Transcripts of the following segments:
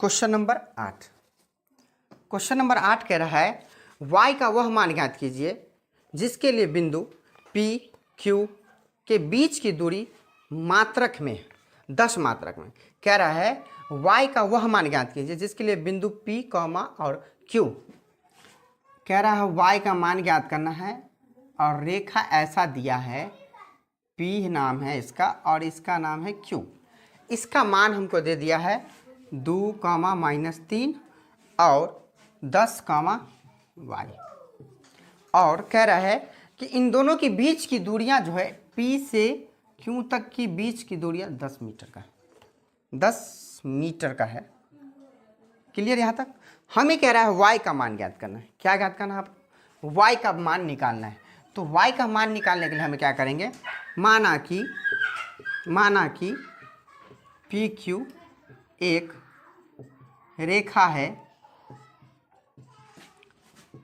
Question number 8। Question number 8 कह रहा है y का वह मान ज्ञात कीजिए जिसके लिए बिंदु P Q के बीच की दूरी मात्रक में 10 मात्रक में। कह रहा है y का वह मान ज्ञात कीजिए जिसके लिए बिंदु P, और Q। कह रहा है y का मान ज्ञात करना है और रेखा ऐसा दिया है, P नाम है इसका और इसका नाम है Q। इसका मान हमको दे दिया है 2, -3 और 10, y। और कह रहा है कि इन दोनों के बीच की दूरियां जो है P से Q तक की बीच की दूरियां 10 मीटर का 10 मीटर का है। क्लियर यहाँ तक? हमें कह रहा है y का मान ज्ञात करना है। क्या ज्ञात करना है आपको? y का मान निकालना है। तो y का मान निकालने के लिए हमें क्या करेंगे, माना कि पी क्यू एक रेखा है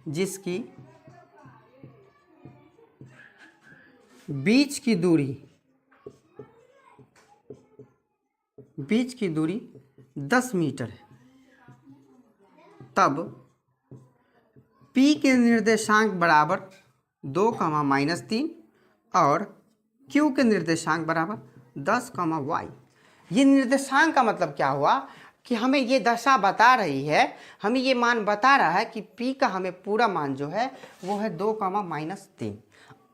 जिसकी बीच की दूरी 10 मीटर है। तब P के निर्देशांक बराबर 2, -3 और Q के निर्देशांक बराबर 10, y। ये निर्देशांक का मतलब क्या हुआ कि हमें ये दशा बता रही है, हमें ये मान बता रहा है कि P का हमें पूरा मान जो है वो है 2, -3।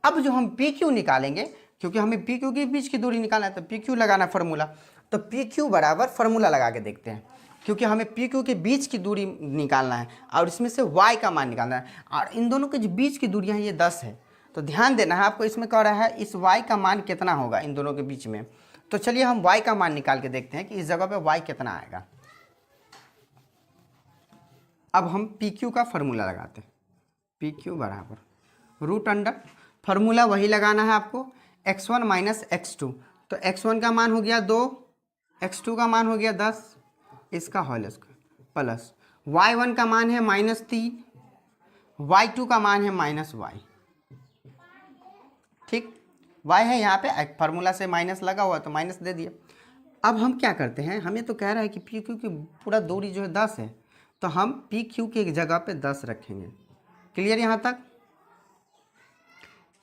अब जो हम PQ निकालेंगे, क्योंकि हमें PQ के बीच की दूरी निकालना है तो PQ लगाना फार्मूला। तो PQ बराबर फार्मूला लगा के देखते हैं, क्योंकि हमें PQ के बीच की दूरी निकालना है और इसमें से y का मान निकालना है और इन दोनों के जो बीच की दूरियां हैं ये 10 है। तो ध्यान देना है आपको, इसमें कह रहा है इस y का मान कितना होगा इन दोनों के बीच में। तो चलिए हम y का मान निकाल के देखते हैं कि इस जगह पे y कितना आएगा। अब हम PQ का फार्मूला लगाते हैं। PQ बराबर √, फार्मूला वही लगाना है आपको, x1 - x2। तो x1 का मान हो गया 2, x2 का मान हो गया 10, इसका होल स्क्वायर प्लस y1 का मान है -3, y2 का मान है -y। ठीक, y है यहाँ पे, फार्मूला से माइनस लगा हुआ तो माइनस दे दिया। अब हम क्या करते हैं, हमें तो कह रहा है कि PQ की पूरा दूरी जो है 10 है, तो हम PQ की एक जगह पे 10 रखेंगे। क्लियर यहाँ तक?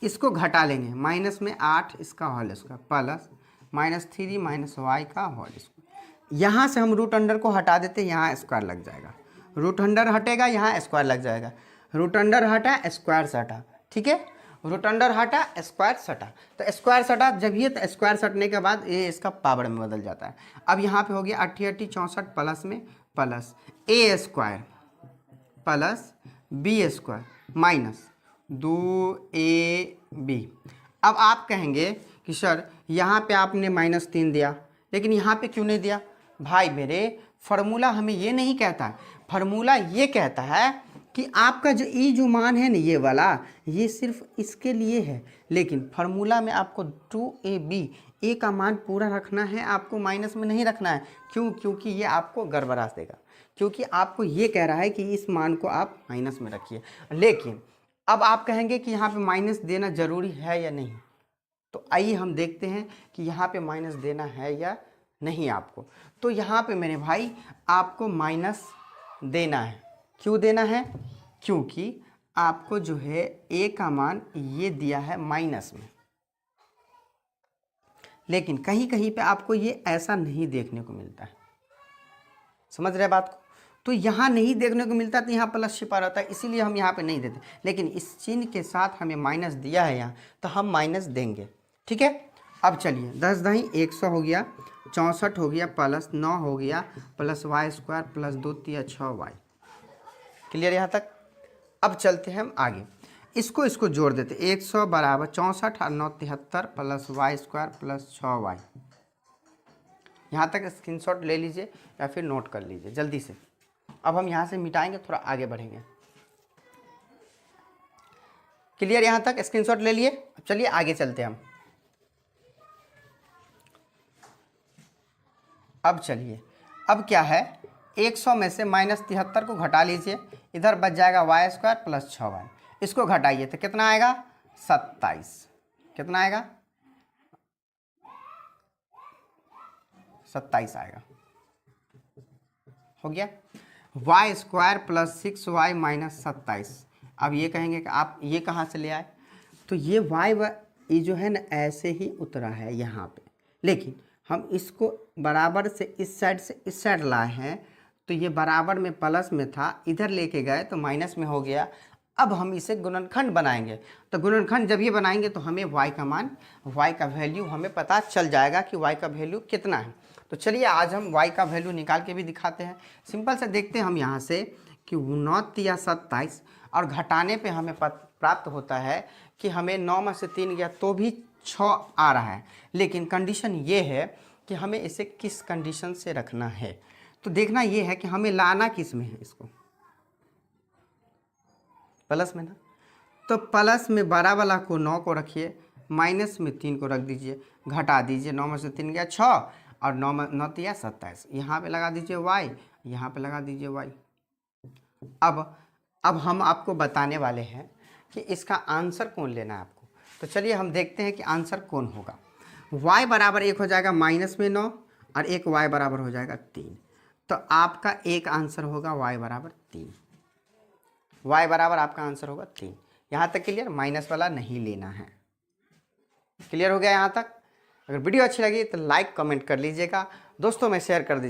इसको घटा लेंगे, माइनस में 8 इसका होल स्क्वायर प्लस -3 -y का होल स्क्वायर। यहाँ से हम √अंडर को हटा देते हैं, यहाँ स्क्वायर लग जाएगा। √अंडर हटेगा, यहाँ स्क्वायर लग जाएगा। √अंडर हटा, स्क्वायर सटा। ठीक है, √अंडर हटा, स्क्वायर सटा। तो स्क्वायर सटा जब ये, तो स्क्वायर सटने के बाद ये इसका पावर में बदल जाता है। अब यहाँ पे हो गया 88 64 प्लस में plus a square plus b square minus 2ab। अब आप कहेंगे कि सर यहाँ पे आपने -3 दिया, लेकिन यहाँ पे क्यों नहीं दिया? भाई मेरे, फार्मूला हमें ये नहीं कहता है, फार्मूला ये कहता है कि आपका जो जो मान है ना ये वाला, ये सिर्फ इसके लिए है, लेकिन फार्मूला में आपको 2ab a का मान पूरा रखना है, आपको माइनस में नहीं रखना है। क्यों? क्योंकि ये आपको गड़बड़ा देगा, क्योंकि आपको ये कह रहा है कि इस मान को आप माइनस में रखिए। लेकिन अब आप कहेंगे कि यहाँ पे माइनस देना ज़रूरी है या नहीं, तो आइए हम देखते हैं कि यहाँ पे माइनस देना है या नहीं आपको। तो यहाँ पे मेरे भाई आपको माइनस देना है। क्यों देना है? क्योंकि आपको जो है a का मान ये दिया है माइनस में, लेकिन कहीं कहीं पे आपको ये ऐसा नहीं देखने को मिलता है। समझ रहे बात को? तो यहाँ नहीं देखने को मिलता, तो यहाँ प्लस छिपा रहता है, इसीलिए हम यहाँ पे नहीं देते। लेकिन इस चिन्ह के साथ हमें माइनस दिया है यहाँ, तो हम माइनस देंगे। ठीक है, अब चलिए 10 दही 100 हो गया, 64 हो गया प्लस 9 हो गया plus y square plus 2 3 6y। Clear यहाँ तक? अब चलते हैं हम आगे, इसको जोड़ देते। 100 बराबर 64 और 9 73 plus y square plus 6y। यहाँ तक स्क्रीनशॉट ले लीजिए या फिर नोट कर लीजिए जल्दी से। अब हम यहाँ से मिटाएंगे, थोड़ा आगे बढ़ेंगे। क्लियर यहाँ तक? स्क्रीनशॉट ले लिए। अब चलिए आगे चलते हैं हम। अब चलिए, अब क्या है, 100 में से -73 को घटा लीजिए, इधर बच जाएगा y स्क्वायर प्लस 6y। इसको घटाइए तो कितना आएगा? 27। कितना आएगा? 27 आएगा। हो गया। Y square plus 6y minus 27। अब ये कहेंगे कि आप ये कहाँ से ले आए, तो ये ये जो है ना ऐसे ही उतरा है यहाँ पे, लेकिन हम इसको बराबर से इस साइड लाए हैं, तो ये बराबर में प्लस में था, इधर लेके गए तो माइनस में हो गया। अब हम इसे गुणनखंड बनाएंगे, तो गुणनखंड जब ये बनाएंगे तो हमें y का मान, y का वैल्यू हमें पता चल जाएगा कि y का वैल्यू कितना है। तो चलिए आज हम y का वैल्यू निकाल के भी दिखाते हैं। सिंपल से देखते हैं हम यहाँ से कि 9 या 27, और घटाने पे हमें प्राप्त होता है कि हमें 9 में से 3 गया तो भी 6 आ रहा है, लेकिन कंडीशन ये है कि हमें इसे किस कंडीशन से रखना है। तो देखना ये है कि हमें लाना किस में है, इसको प्लस में ना, तो प्लस में बड़ा वाला को 9 को रखिए, माइनस में 3 को रख दीजिए, घटा दीजिए, 9 में से 3 गया 6, और 9 या 27, यहाँ पे लगा दीजिए y, यहाँ पे लगा दीजिए y। अब हम आपको बताने वाले हैं कि इसका आंसर कौन लेना है आपको। तो चलिए हम देखते हैं कि आंसर कौन होगा। y बराबर 1 हो जाएगा माइनस में 9, और एक y बराबर हो जाएगा 3। तो आपका एक आंसर होगा y बराबर 3। y बराबर आपका आंसर होगा 3। यहाँ तक क्लियर, माइनस वाला नहीं लेना है। क्लियर हो गया यहाँ तक? अगर वीडियो अच्छी लगी तो लाइक कमेंट कर लीजिएगा, दोस्तों में शेयर कर दीजिए।